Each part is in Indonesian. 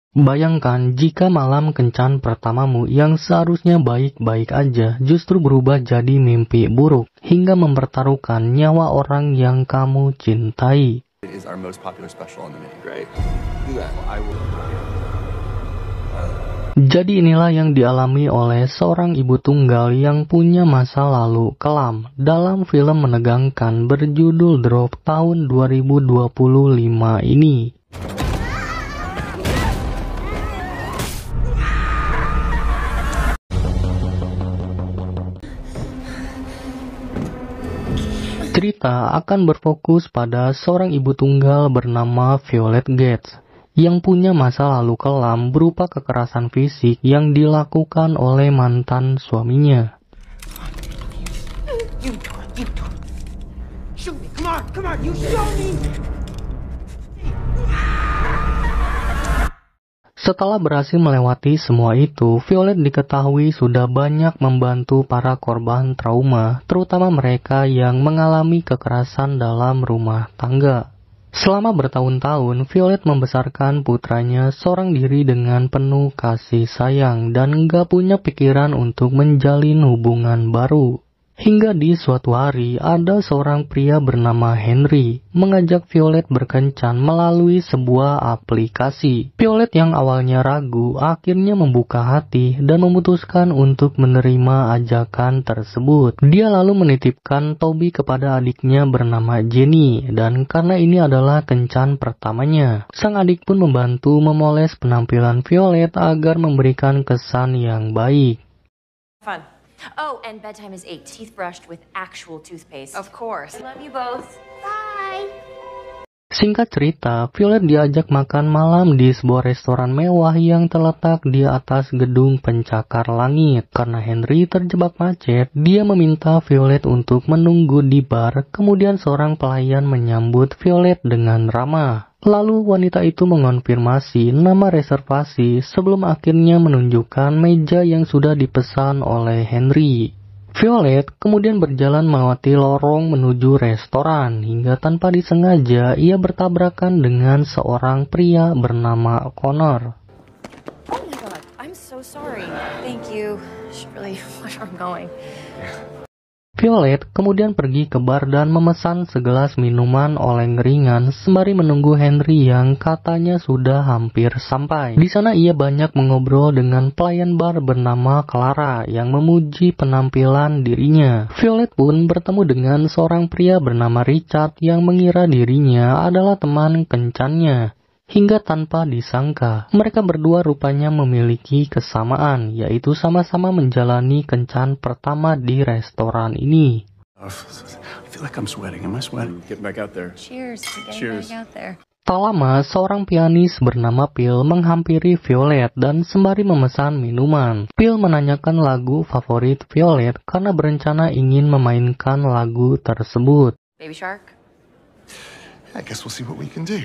Bayangkan jika malam kencan pertamamu yang seharusnya baik-baik aja justru berubah jadi mimpi buruk hingga mempertaruhkan nyawa orang yang kamu cintai. Jadi inilah yang dialami oleh seorang ibu tunggal yang punya masa lalu kelam dalam film menegangkan berjudul Drop tahun 2025 ini. Cerita akan berfokus pada seorang ibu tunggal bernama Violet Gates yang punya masa lalu kelam berupa kekerasan fisik yang dilakukan oleh mantan suaminya. Setelah berhasil melewati semua itu, Violet diketahui sudah banyak membantu para korban trauma, terutama mereka yang mengalami kekerasan dalam rumah tangga. Selama bertahun-tahun, Violet membesarkan putranya seorang diri dengan penuh kasih sayang dan gak punya pikiran untuk menjalin hubungan baru. Hingga di suatu hari, ada seorang pria bernama Henry mengajak Violet berkencan melalui sebuah aplikasi. Violet yang awalnya ragu, akhirnya membuka hati dan memutuskan untuk menerima ajakan tersebut. Dia lalu menitipkan Toby kepada adiknya bernama Jenny, dan karena ini adalah kencan pertamanya, sang adik pun membantu memoles penampilan Violet agar memberikan kesan yang baik. Fun. Oh, and bedtime is 8. Teeth brushed with actual toothpaste. Of course. Love you both. Bye. Singkat cerita, Violet diajak makan malam di sebuah restoran mewah yang terletak di atas gedung pencakar langit. Karena Henry terjebak macet, dia meminta Violet untuk menunggu di bar, kemudian seorang pelayan menyambut Violet dengan ramah. Lalu wanita itu mengonfirmasi nama reservasi sebelum akhirnya menunjukkan meja yang sudah dipesan oleh Henry. Violet kemudian berjalan melewati lorong menuju restoran hingga tanpa disengaja ia bertabrakan dengan seorang pria bernama Connor. Oh my god, I'm so sorry. Thank you. Should really watch where I'm going. Violet kemudian pergi ke bar dan memesan segelas minuman oleng ringan sembari menunggu Henry yang katanya sudah hampir sampai. Di sana ia banyak mengobrol dengan pelayan bar bernama Clara yang memuji penampilan dirinya. Violet pun bertemu dengan seorang pria bernama Richard yang mengira dirinya adalah teman kencannya. Hingga tanpa disangka, mereka berdua rupanya memiliki kesamaan, yaitu sama-sama menjalani kencan pertama di restoran ini. Tak lama, seorang pianis bernama Phil menghampiri Violet dan sembari memesan minuman. Phil menanyakan lagu favorit Violet karena berencana ingin memainkan lagu tersebut. Baby Shark? I guess we'll see what we can do.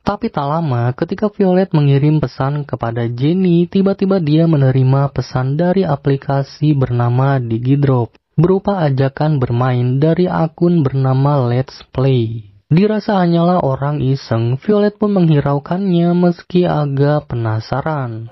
Tapi tak lama, ketika Violet mengirim pesan kepada Jenny, tiba-tiba dia menerima pesan dari aplikasi bernama DigiDrop, berupa ajakan bermain dari akun bernama Let's Play. Dirasa hanyalah orang iseng, Violet pun menghiraukannya meski agak penasaran.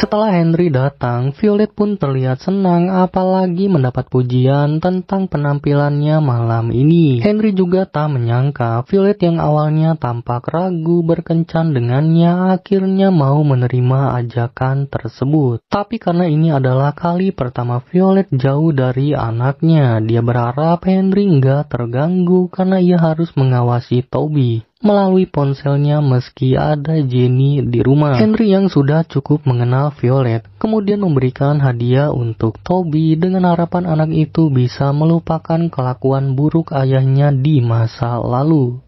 Setelah Henry datang, Violet pun terlihat senang apalagi mendapat pujian tentang penampilannya malam ini. Henry juga tak menyangka Violet yang awalnya tampak ragu berkencan dengannya akhirnya mau menerima ajakan tersebut. Tapi karena ini adalah kali pertama Violet jauh dari anaknya, dia berharap Henry nggak terganggu karena ia harus mengawasi Toby melalui ponselnya meski ada Jenny di rumah. Henry yang sudah cukup mengenal Violet kemudian memberikan hadiah untuk Toby dengan harapan anak itu bisa melupakan kelakuan buruk ayahnya di masa lalu.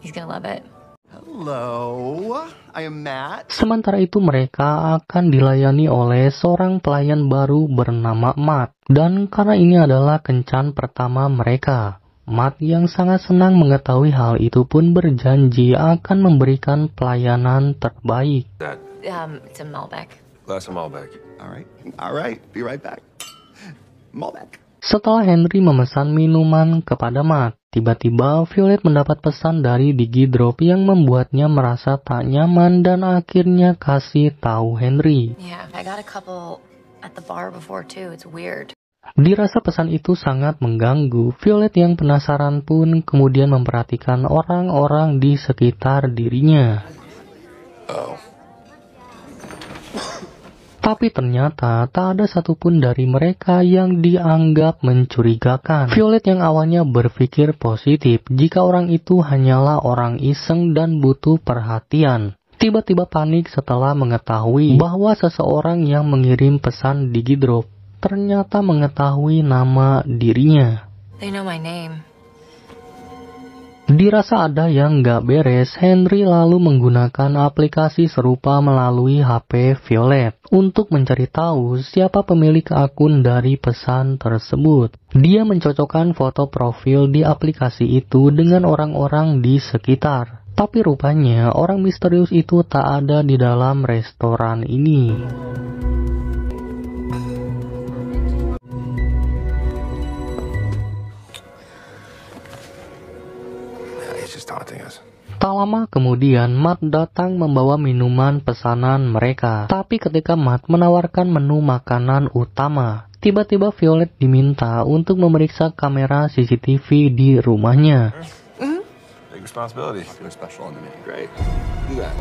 He's gonna love it. Hello, I am Matt. Sementara itu mereka akan dilayani oleh seorang pelayan baru bernama Matt. Dan karena ini adalah kencan pertama mereka, Matt yang sangat senang mengetahui hal itu pun berjanji akan memberikan pelayanan terbaik. It's a Malbec. Glass of Malbec. All right, be right back. Malbec. Setelah Henry memesan minuman kepada Matt, Tiba-tiba Violet mendapat pesan dari Digidrop yang membuatnya merasa tak nyaman dan akhirnya kasih tahu Henry. Yeah, I got a couple at the bar before too. It's weird. Dirasa pesan itu sangat mengganggu, Violet yang penasaran pun kemudian memperhatikan orang-orang di sekitar dirinya. Tapi ternyata tak ada satupun dari mereka yang dianggap mencurigakan. Violet yang awalnya berpikir positif jika orang itu hanyalah orang iseng dan butuh perhatian, tiba-tiba panik setelah mengetahui bahwa seseorang yang mengirim pesan Digidrop ternyata mengetahui nama dirinya. They know my name. Dirasa ada yang gak beres, Henry lalu menggunakan aplikasi serupa melalui HP Violet untuk mencari tahu siapa pemilik akun dari pesan tersebut. Dia mencocokkan foto profil di aplikasi itu dengan orang-orang di sekitar. Tapi rupanya orang misterius itu tak ada di dalam restoran ini. Tak lama kemudian, Matt datang membawa minuman pesanan mereka. Tapi ketika Matt menawarkan menu makanan utama, tiba-tiba Violet diminta untuk memeriksa kamera CCTV di rumahnya.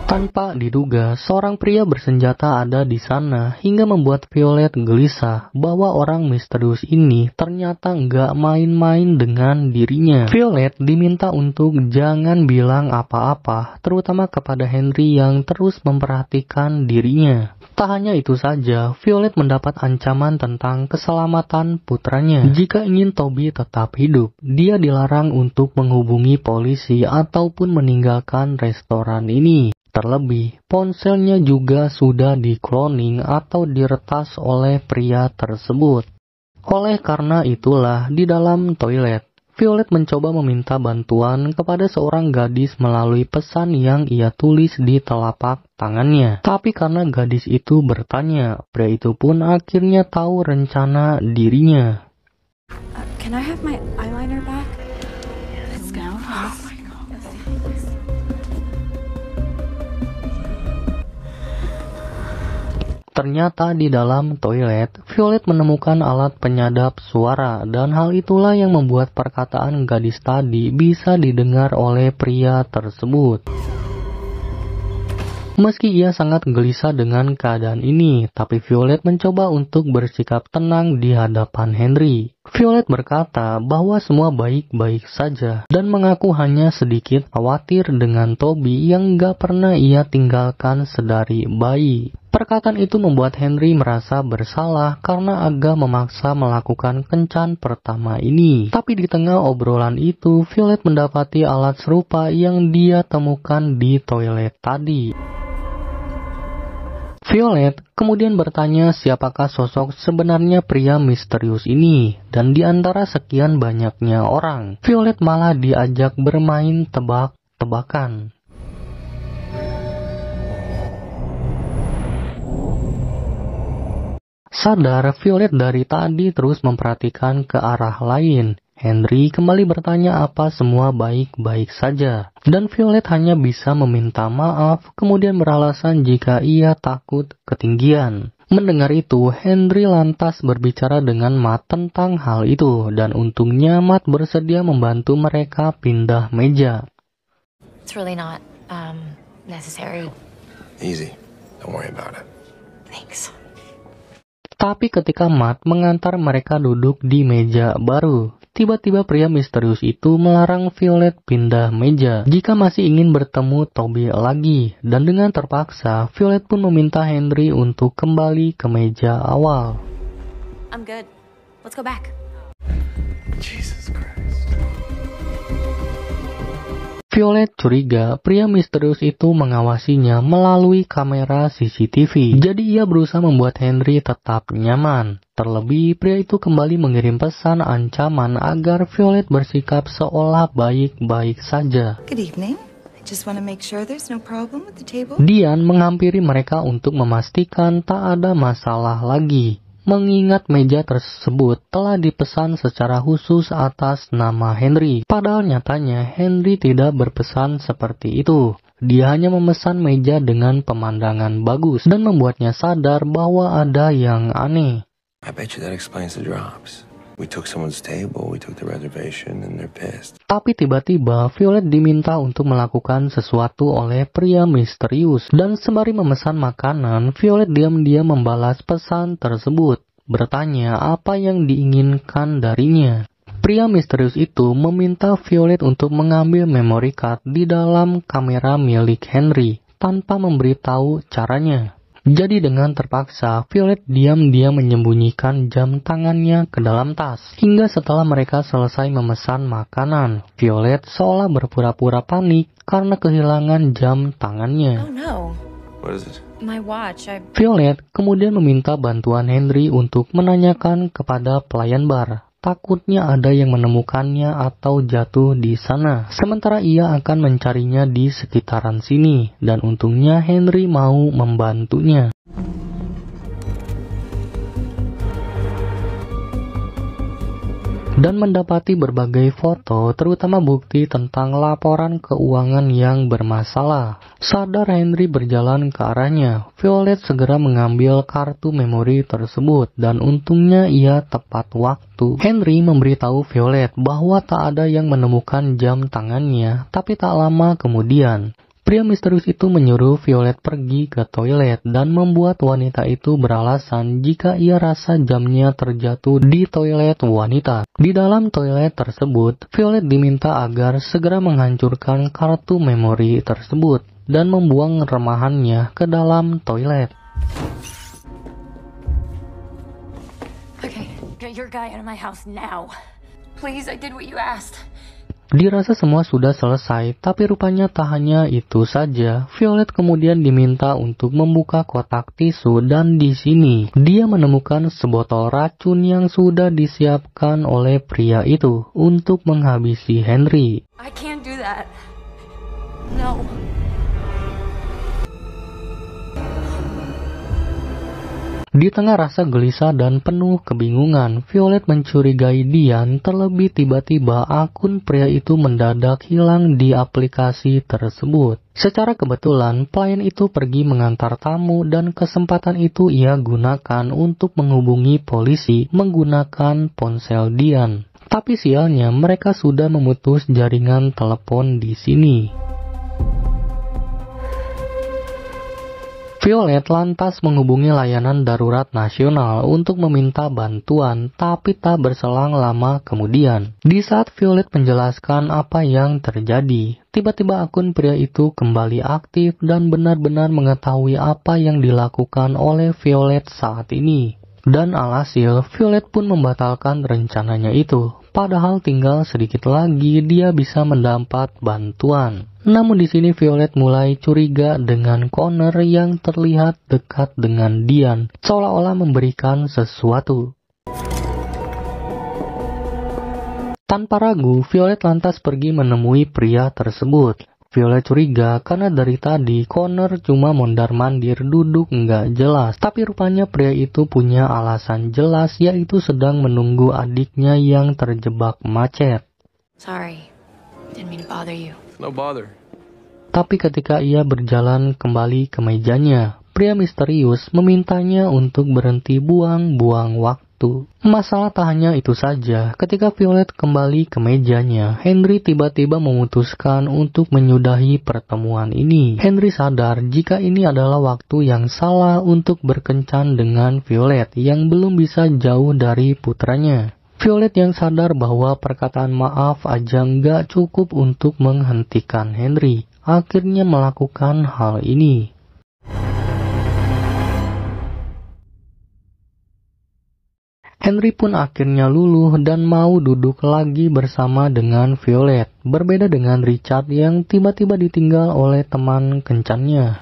Tanpa diduga, seorang pria bersenjata ada di sana hingga membuat Violet gelisah bahwa orang misterius ini ternyata nggak main-main dengan dirinya. Violet diminta untuk jangan bilang apa-apa, terutama kepada Henry yang terus memperhatikan dirinya. Tak hanya itu saja, Violet mendapat ancaman tentang keselamatan putranya. Jika ingin Toby tetap hidup, dia dilarang untuk menghubungi polisi ataupun meninggalkan restoran ini. Terlebih, ponselnya juga sudah di-cloning atau diretas oleh pria tersebut. Oleh karena itulah, di dalam toilet, Violet mencoba meminta bantuan kepada seorang gadis melalui pesan yang ia tulis di telapak tangannya. Tapi karena gadis itu bertanya, pria itu pun akhirnya tahu rencana dirinya. Can I have my eyeliner back? Let's go. Ternyata di dalam toilet, Violet menemukan alat penyadap suara dan hal itulah yang membuat perkataan gadis tadi bisa didengar oleh pria tersebut. Meski ia sangat gelisah dengan keadaan ini, tapi Violet mencoba untuk bersikap tenang di hadapan Henry. Violet berkata bahwa semua baik-baik saja dan mengaku hanya sedikit khawatir dengan Toby yang gak pernah ia tinggalkan sedari bayi. Perkataan itu membuat Henry merasa bersalah karena agak memaksa melakukan kencan pertama ini. Tapi di tengah obrolan itu, Violet mendapati alat serupa yang dia temukan di toilet tadi. Violet kemudian bertanya siapakah sosok sebenarnya pria misterius ini, dan di antara sekian banyaknya orang, Violet malah diajak bermain tebak-tebakan. Sadar, Violet dari tadi terus memperhatikan ke arah lain. Henry kembali bertanya apa semua baik-baik saja. Dan Violet hanya bisa meminta maaf, kemudian beralasan jika ia takut ketinggian. Mendengar itu, Henry lantas berbicara dengan Matt tentang hal itu. Dan untungnya Matt bersedia membantu mereka pindah meja. It's really not, necessary. Easy. Don't worry about it. Thanks. Tapi ketika Matt mengantar mereka duduk di meja baru, tiba-tiba pria misterius itu melarang Violet pindah meja jika masih ingin bertemu Toby lagi. Dan dengan terpaksa, Violet pun meminta Henry untuk kembali ke meja awal. I'm good. Let's go back. Jesus Christ. Violet curiga pria misterius itu mengawasinya melalui kamera CCTV. Jadi ia berusaha membuat Henry tetap nyaman. Terlebih, pria itu kembali mengirim pesan ancaman agar Violet bersikap seolah baik-baik saja. Good evening. I just want to make sure there's no problem with the table. Dian menghampiri mereka untuk memastikan tak ada masalah lagi. mengingat meja tersebut telah dipesan secara khusus atas nama Henry. Padahal nyatanya Henry tidak berpesan seperti itu. Dia hanya memesan meja dengan pemandangan bagus dan membuatnya sadar bahwa ada yang aneh. I bet you that explains the drops. We took someone's table, we took the reservation, and they're pissed. Tapi tiba-tiba Violet diminta untuk melakukan sesuatu oleh pria misterius. Dan sembari memesan makanan, Violet diam-diam membalas pesan tersebut, bertanya apa yang diinginkan darinya. Pria misterius itu meminta Violet untuk mengambil memory card di dalam kamera milik Henry tanpa memberitahu caranya. Jadi dengan terpaksa, Violet diam-diam menyembunyikan jam tangannya ke dalam tas. Hingga setelah mereka selesai memesan makanan, Violet seolah berpura-pura panik karena kehilangan jam tangannya. Oh no. What is it? My watch. Violet kemudian meminta bantuan Henry untuk menanyakan kepada pelayan bar. Takutnya ada yang menemukannya atau jatuh di sana. Sementara ia akan mencarinya di sekitaran sini. Dan untungnya Henry mau membantunya. Dan mendapati berbagai foto, terutama bukti tentang laporan keuangan yang bermasalah. Sadar Henry berjalan ke arahnya, Violet segera mengambil kartu memori tersebut dan untungnya ia tepat waktu. Henry memberitahu Violet bahwa tak ada yang menemukan jam tangannya, tapi tak lama kemudian pria misterius itu menyuruh Violet pergi ke toilet dan membuat wanita itu beralasan jika ia rasa jamnya terjatuh di toilet wanita. Di dalam toilet tersebut, Violet diminta agar segera menghancurkan kartu memori tersebut dan membuang remahannya ke dalam toilet. Okay, get your guy out of my house now. Please, I did what you asked. Dirasa semua sudah selesai, tapi rupanya tak hanya itu saja. Violet kemudian diminta untuk membuka kotak tisu dan di sini dia menemukan sebotol racun yang sudah disiapkan oleh pria itu untuk menghabisi Henry. I can't do that. No. Di tengah rasa gelisah dan penuh kebingungan, Violet mencurigai Dian, terlebih tiba-tiba akun pria itu mendadak hilang di aplikasi tersebut. Secara kebetulan, pelayan itu pergi mengantar tamu dan kesempatan itu ia gunakan untuk menghubungi polisi menggunakan ponsel Dian. Tapi sialnya mereka sudah memutus jaringan telepon di sini. Violet lantas menghubungi layanan darurat nasional untuk meminta bantuan, tapi tak berselang lama kemudian. Di saat Violet menjelaskan apa yang terjadi, tiba-tiba akun pria itu kembali aktif dan benar-benar mengetahui apa yang dilakukan oleh Violet saat ini. Dan alhasil, Violet pun membatalkan rencananya itu. Padahal tinggal sedikit lagi dia bisa mendapat bantuan. Namun di sini Violet mulai curiga dengan Connor yang terlihat dekat dengan Dian, seolah-olah memberikan sesuatu. Tanpa ragu, Violet lantas pergi menemui pria tersebut. Violet curiga karena dari tadi Connor cuma mondar-mandir duduk nggak jelas. Tapi rupanya pria itu punya alasan jelas, yaitu sedang menunggu adiknya yang terjebak macet. Sorry. Didn't mean to bother you. No bother. Tapi ketika ia berjalan kembali ke mejanya, pria misterius memintanya untuk berhenti buang-buang waktu. Masalah tak hanya itu saja, ketika Violet kembali ke mejanya, Henry tiba-tiba memutuskan untuk menyudahi pertemuan ini. Henry sadar jika ini adalah waktu yang salah untuk berkencan dengan Violet yang belum bisa jauh dari putranya. Violet yang sadar bahwa perkataan maaf aja nggak cukup untuk menghentikan Henry, akhirnya melakukan hal ini. Henry pun akhirnya luluh dan mau duduk lagi bersama dengan Violet. Berbeda dengan Richard yang tiba-tiba ditinggal oleh teman kencannya.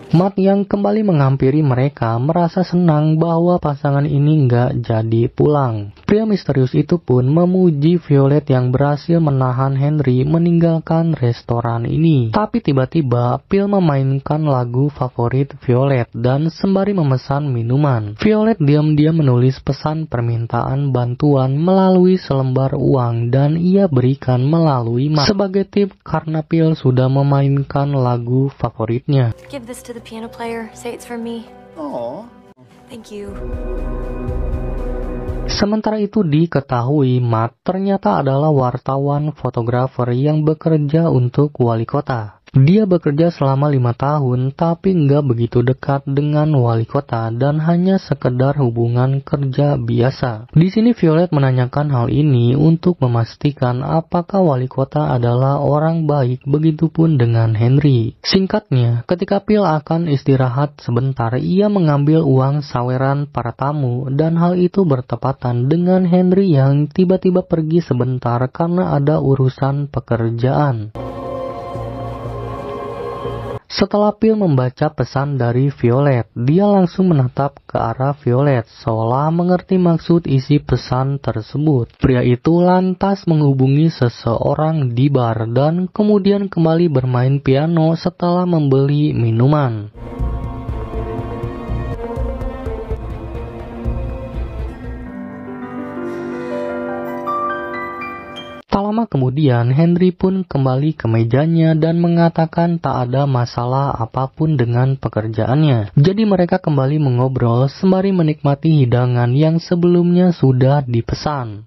Matt yang kembali menghampiri mereka merasa senang bahwa pasangan ini nggak jadi pulang. Pria misterius itu pun memuji Violet yang berhasil menahan Henry meninggalkan restoran ini. Tapi tiba-tiba Phil memainkan lagu favorit Violet dan sembari memesan minuman. Violet diam-diam menulis pesan permintaan bantuan melalui selembar uang dan ia berikan melalui sebagai tip karena Phil sudah memainkan lagu favoritnya. Give this to the piano player. Say it's from me. Oh. Thank you. Sementara itu diketahui Matt ternyata adalah wartawan fotografer yang bekerja untuk wali kota. Dia bekerja selama 5 tahun tapi nggak begitu dekat dengan wali kota dan hanya sekedar hubungan kerja biasa. Di sini Violet menanyakan hal ini untuk memastikan apakah wali kota adalah orang baik, begitupun dengan Henry. Singkatnya, ketika Phil akan istirahat sebentar, ia mengambil uang saweran para tamu dan hal itu bertepatan dengan Henry yang tiba-tiba pergi sebentar karena ada urusan pekerjaan. Setelah Phil membaca pesan dari Violet, dia langsung menatap ke arah Violet seolah mengerti maksud isi pesan tersebut. Pria itu lantas menghubungi seseorang di bar dan kemudian kembali bermain piano setelah membeli minuman. Tak lama kemudian, Henry pun kembali ke mejanya dan mengatakan tak ada masalah apapun dengan pekerjaannya. Jadi mereka kembali mengobrol sembari menikmati hidangan yang sebelumnya sudah dipesan.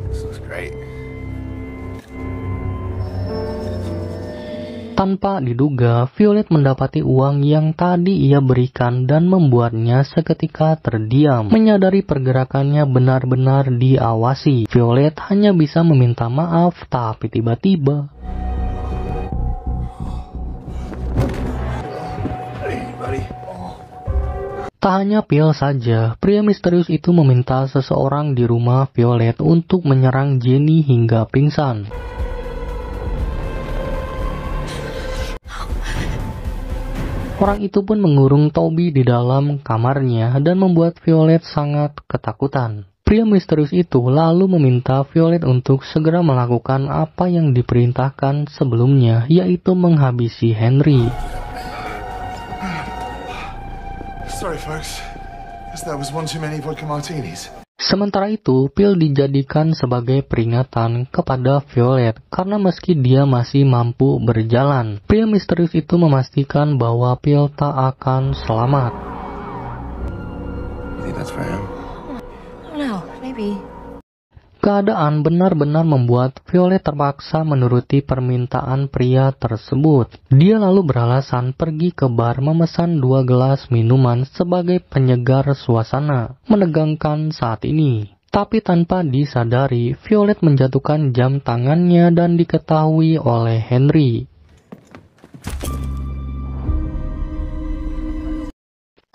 This looks great. Tanpa diduga, Violet mendapati uang yang tadi ia berikan dan membuatnya seketika terdiam. Menyadari pergerakannya benar-benar diawasi, Violet hanya bisa meminta maaf, tapi tiba-tiba tak hanya Phil saja, pria misterius itu meminta seseorang di rumah Violet untuk menyerang Jenny hingga pingsan. Orang itu pun mengurung Toby di dalam kamarnya dan membuat Violet sangat ketakutan. Pria misterius itu lalu meminta Violet untuk segera melakukan apa yang diperintahkan sebelumnya, yaitu menghabisi Henry. Sorry, folks. Guess that was one too many vodka martinis. Sementara itu, Phil dijadikan sebagai peringatan kepada Violet karena meski dia masih mampu berjalan, pria misterius itu memastikan bahwa Phil tak akan selamat. You think that's for him? I don't know. Maybe. Keadaan benar-benar membuat Violet terpaksa menuruti permintaan pria tersebut. Dia lalu beralasan pergi ke bar memesan 2 gelas minuman sebagai penyegar suasana. Menegangkan saat ini. Tapi tanpa disadari, Violet menjatuhkan jam tangannya dan diketahui oleh Henry.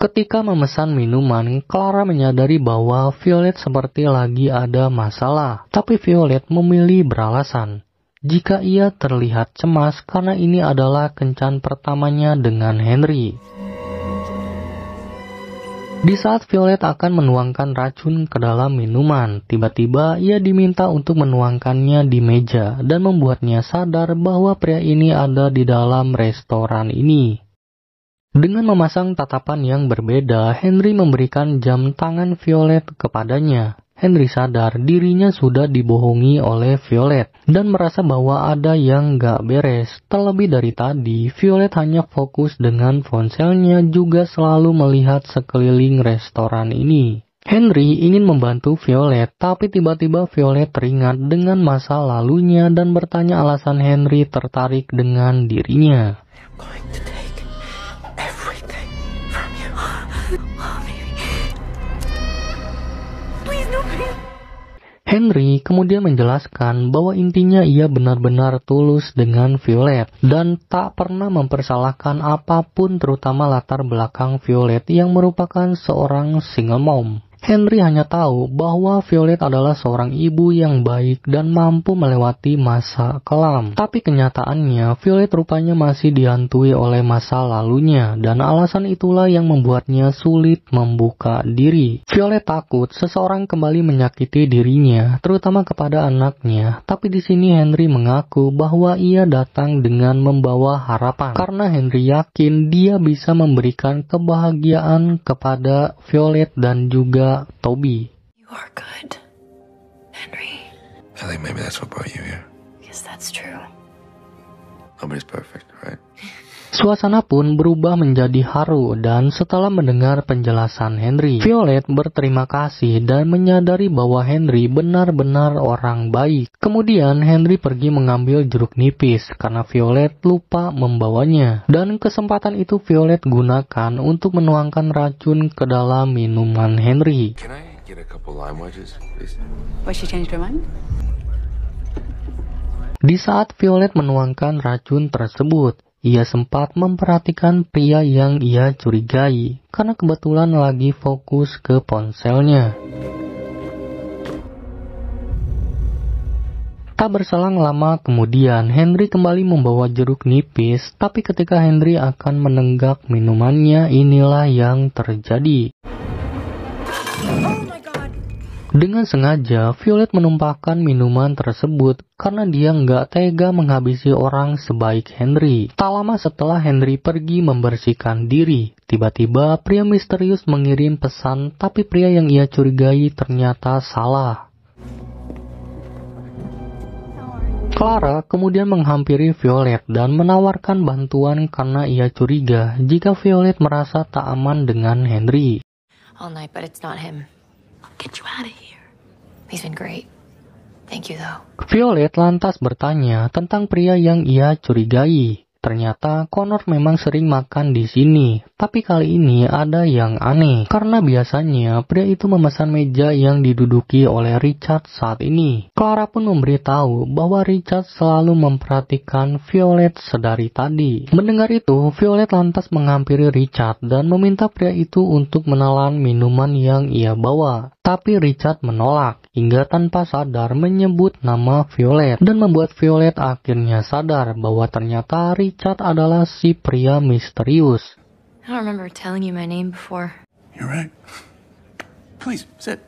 Ketika memesan minuman, Clara menyadari bahwa Violet seperti lagi ada masalah. Tapi Violet memilih beralasan jika ia terlihat cemas karena ini adalah kencan pertamanya dengan Henry. Di saat Violet akan menuangkan racun ke dalam minuman, tiba-tiba ia diminta untuk menuangkannya di meja dan membuatnya sadar bahwa pria ini ada di dalam restoran ini. Dengan memasang tatapan yang berbeda, Henry memberikan jam tangan Violet kepadanya. Henry sadar dirinya sudah dibohongi oleh Violet dan merasa bahwa ada yang gak beres. Terlebih dari tadi, Violet hanya fokus dengan ponselnya juga selalu melihat sekeliling restoran ini. Henry ingin membantu Violet, tapi tiba-tiba Violet teringat dengan masa lalunya dan bertanya alasan Henry tertarik dengan dirinya. Henry kemudian menjelaskan bahwa intinya ia benar-benar tulus dengan Violet dan tak pernah mempersalahkan apapun, terutama latar belakang Violet yang merupakan seorang single mom. Henry hanya tahu bahwa Violet adalah seorang ibu yang baik dan mampu melewati masa kelam. Tapi kenyataannya, Violet rupanya masih dihantui oleh masa lalunya, dan alasan itulah yang membuatnya sulit membuka diri. Violet takut seseorang kembali menyakiti dirinya, terutama kepada anaknya. Tapi di sini Henry mengaku bahwa ia datang dengan membawa harapan, karena Henry yakin dia bisa memberikan kebahagiaan kepada Violet dan juga Toby. You are good, Henry. I think maybe that's what brought you here. Guess that's true. Nobody's perfect, right? Suasana pun berubah menjadi haru dan setelah mendengar penjelasan Henry, Violet berterima kasih dan menyadari bahwa Henry benar-benar orang baik. Kemudian Henry pergi mengambil jeruk nipis karena Violet lupa membawanya. Dan kesempatan itu Violet gunakan untuk menuangkan racun ke dalam minuman Henry. Can I get a couple lime wedges, please? Why she changed her mind? Di saat Violet menuangkan racun tersebut, ia sempat memperhatikan pria yang ia curigai karena kebetulan lagi fokus ke ponselnya. Tak berselang lama kemudian, Henry kembali membawa jeruk nipis, tapi ketika Henry akan menenggak minumannya, inilah yang terjadi. Dengan sengaja, Violet menumpahkan minuman tersebut karena dia nggak tega menghabisi orang sebaik Henry. Tak lama setelah Henry pergi membersihkan diri, tiba-tiba pria misterius mengirim pesan, tapi pria yang ia curigai ternyata salah. Clara kemudian menghampiri Violet dan menawarkan bantuan karena ia curiga jika Violet merasa tak aman dengan Henry. All night, but it's not him. Get you out of here. He's been great. Thank you, though. Violet lantas bertanya tentang pria yang ia curigai. Ternyata Connor memang sering makan di sini, tapi kali ini ada yang aneh. Karena biasanya pria itu memesan meja yang diduduki oleh Richard saat ini. Clara pun memberitahu bahwa Richard selalu memperhatikan Violet sedari tadi. Mendengar itu, Violet lantas menghampiri Richard dan meminta pria itu untuk menelan minuman yang ia bawa. Tapi Richard menolak, hingga tanpa sadar menyebut nama Violet, dan membuat Violet akhirnya sadar bahwa ternyata Richard adalah si pria misterius. I don't remember telling you my name before. You're right. Please, sit.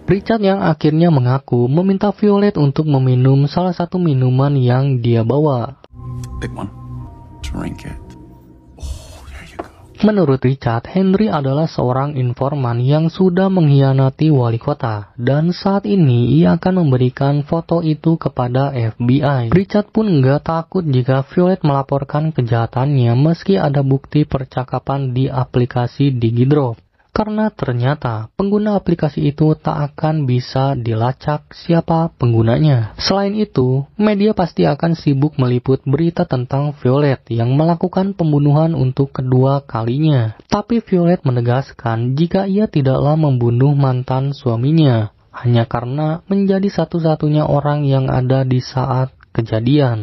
Richard yang akhirnya mengaku meminta Violet untuk meminum salah satu minuman yang dia bawa. Big one. Drink it. Menurut Richard, Henry adalah seorang informan yang sudah mengkhianati wali kota, dan saat ini ia akan memberikan foto itu kepada FBI. Richard pun nggak takut jika Violet melaporkan kejahatannya meski ada bukti percakapan di aplikasi DigiDrop. Karena ternyata pengguna aplikasi itu tak akan bisa dilacak siapa penggunanya. Selain itu, media pasti akan sibuk meliput berita tentang Violet yang melakukan pembunuhan untuk kedua kalinya. Tapi Violet menegaskan jika ia tidaklah membunuh mantan suaminya, hanya karena menjadi satu-satunya orang yang ada di saat kejadian.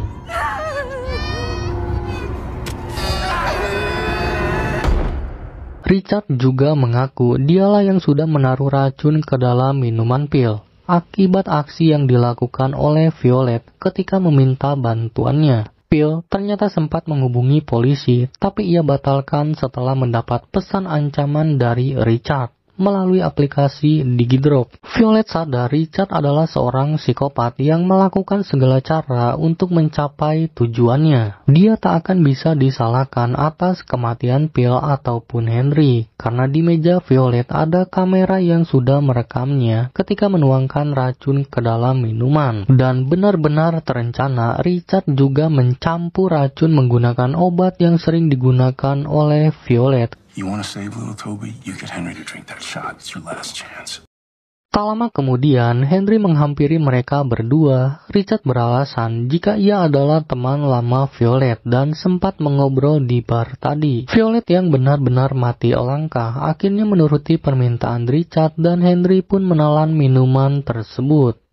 Richard juga mengaku dialah yang sudah menaruh racun ke dalam minuman pil akibat aksi yang dilakukan oleh Violet ketika meminta bantuannya. Pil ternyata sempat menghubungi polisi, tapi ia batalkan setelah mendapat pesan ancaman dari Richard melalui aplikasi DigiDrop. Violet sadar Richard adalah seorang psikopat yang melakukan segala cara untuk mencapai tujuannya. Dia tak akan bisa disalahkan atas kematian Pil ataupun Henry, karena di meja Violet ada kamera yang sudah merekamnya ketika menuangkan racun ke dalam minuman. Dan benar-benar terencana, Richard juga mencampur racun menggunakan obat yang sering digunakan oleh Violet. You want to save little Toby? You get Henry to drink that shot. It's your last chance. Tak lama kemudian, Henry menghampiri mereka berdua. Richard beralasan jika ia adalah teman lama Violet dan sempat mengobrol di bar tadi. Violet yang benar-benar mati langkah akhirnya menuruti permintaan Richard dan Henry pun menelan minuman tersebut.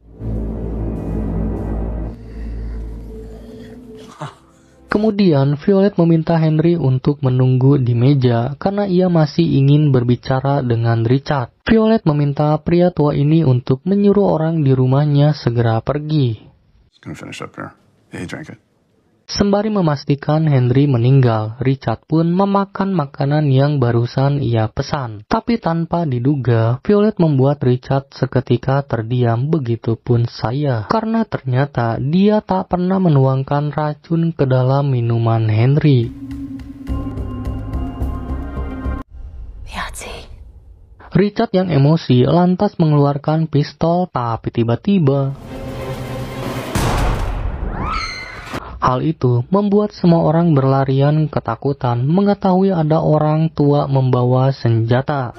Kemudian Violet meminta Henry untuk menunggu di meja karena ia masih ingin berbicara dengan Richard. Violet meminta pria tua ini untuk menyuruh orang di rumahnya segera pergi. Sembari memastikan Henry meninggal, Richard pun memakan makanan yang barusan ia pesan. Tapi tanpa diduga, Violet membuat Richard seketika terdiam, begitupun saya. Karena ternyata dia tak pernah menuangkan racun ke dalam minuman Henry. Richard yang emosi lantas mengeluarkan pistol, tapi tiba-tiba hal itu membuat semua orang berlarian ketakutan mengetahui ada orang tua membawa senjata.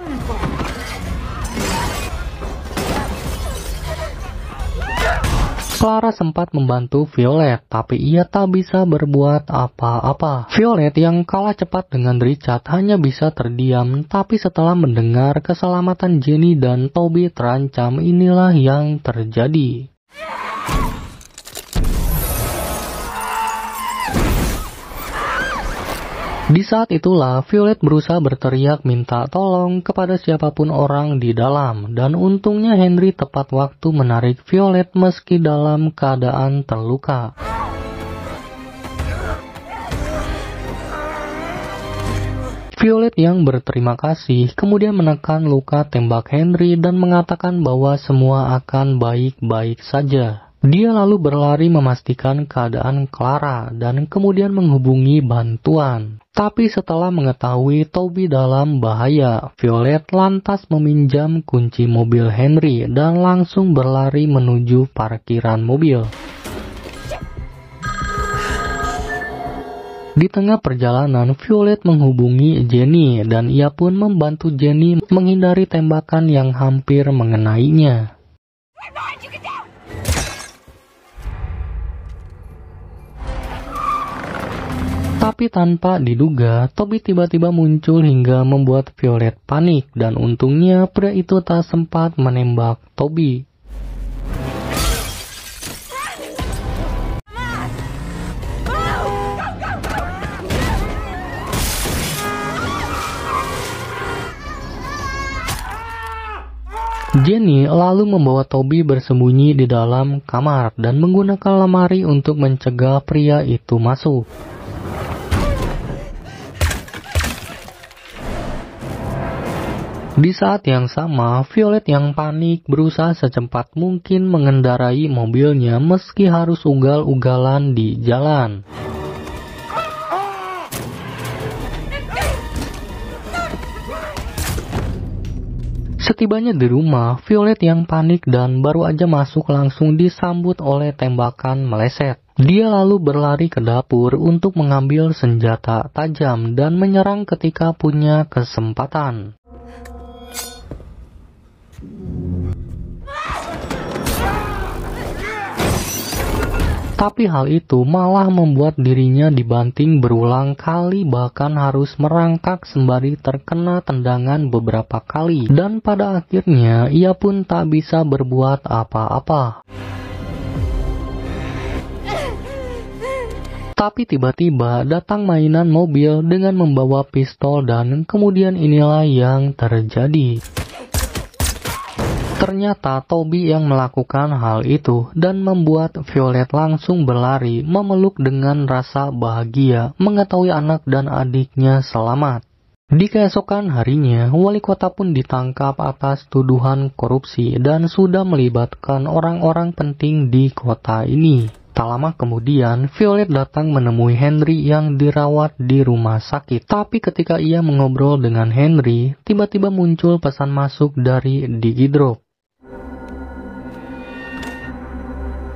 Clara sempat membantu Violet, tapi ia tak bisa berbuat apa-apa. Violet yang kalah cepat dengan Richard hanya bisa terdiam, tapi setelah mendengar keselamatan Jenny dan Toby terancam, inilah yang terjadi. Di saat itulah, Violet berusaha berteriak minta tolong kepada siapapun orang di dalam, dan untungnya Henry tepat waktu menarik Violet meski dalam keadaan terluka. Violet yang berterima kasih kemudian menekan luka tembak Henry dan mengatakan bahwa semua akan baik-baik saja. Dia lalu berlari memastikan keadaan Clara dan kemudian menghubungi bantuan. Tapi setelah mengetahui Toby dalam bahaya, Violet lantas meminjam kunci mobil Henry dan langsung berlari menuju parkiran mobil. Di tengah perjalanan, Violet menghubungi Jenny dan ia pun membantu Jenny menghindari tembakan yang hampir mengenainya. Tapi tanpa diduga, Toby tiba-tiba muncul hingga membuat Violet panik dan untungnya pria itu tak sempat menembak Toby. Jenny lalu membawa Toby bersembunyi di dalam kamar dan menggunakan lemari untuk mencegah pria itu masuk. Di saat yang sama, Violet yang panik berusaha secepat mungkin mengendarai mobilnya meski harus ugal-ugalan di jalan. Setibanya di rumah, Violet yang panik dan baru aja masuk langsung disambut oleh tembakan meleset. Dia lalu berlari ke dapur untuk mengambil senjata tajam dan menyerang ketika punya kesempatan. Tapi hal itu malah membuat dirinya dibanting berulang kali, bahkan harus merangkak sembari terkena tendangan beberapa kali. Dan pada akhirnya ia pun tak bisa berbuat apa-apa. Tapi tiba-tiba datang mainan mobil dengan membawa pistol dan kemudian inilah yang terjadi. Ternyata Toby yang melakukan hal itu dan membuat Violet langsung berlari memeluk dengan rasa bahagia mengetahui anak dan adiknya selamat. Di keesokan harinya, wali kota pun ditangkap atas tuduhan korupsi dan sudah melibatkan orang-orang penting di kota ini. Tak lama kemudian, Violet datang menemui Henry yang dirawat di rumah sakit. Tapi ketika ia mengobrol dengan Henry, tiba-tiba muncul pesan masuk dari Digidrop.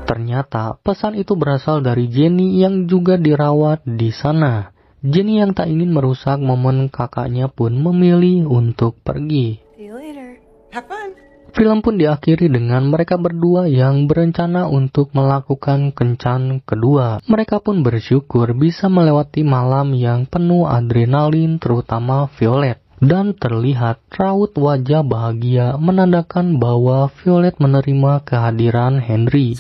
Ternyata pesan itu berasal dari Jenny yang juga dirawat di sana. Jenny yang tak ingin merusak momen kakaknya pun memilih untuk pergi. See you later. Have fun. Film pun diakhiri dengan mereka berdua yang berencana untuk melakukan kencan kedua. Mereka pun bersyukur bisa melewati malam yang penuh adrenalin, terutama Violet. Dan terlihat raut wajah bahagia menandakan bahwa Violet menerima kehadiran Henry.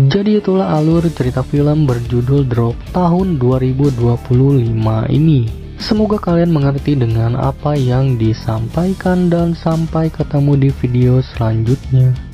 Jadi itulah alur cerita film berjudul Drop tahun 2025 ini. Semoga kalian mengerti dengan apa yang disampaikan dan sampai ketemu di video selanjutnya.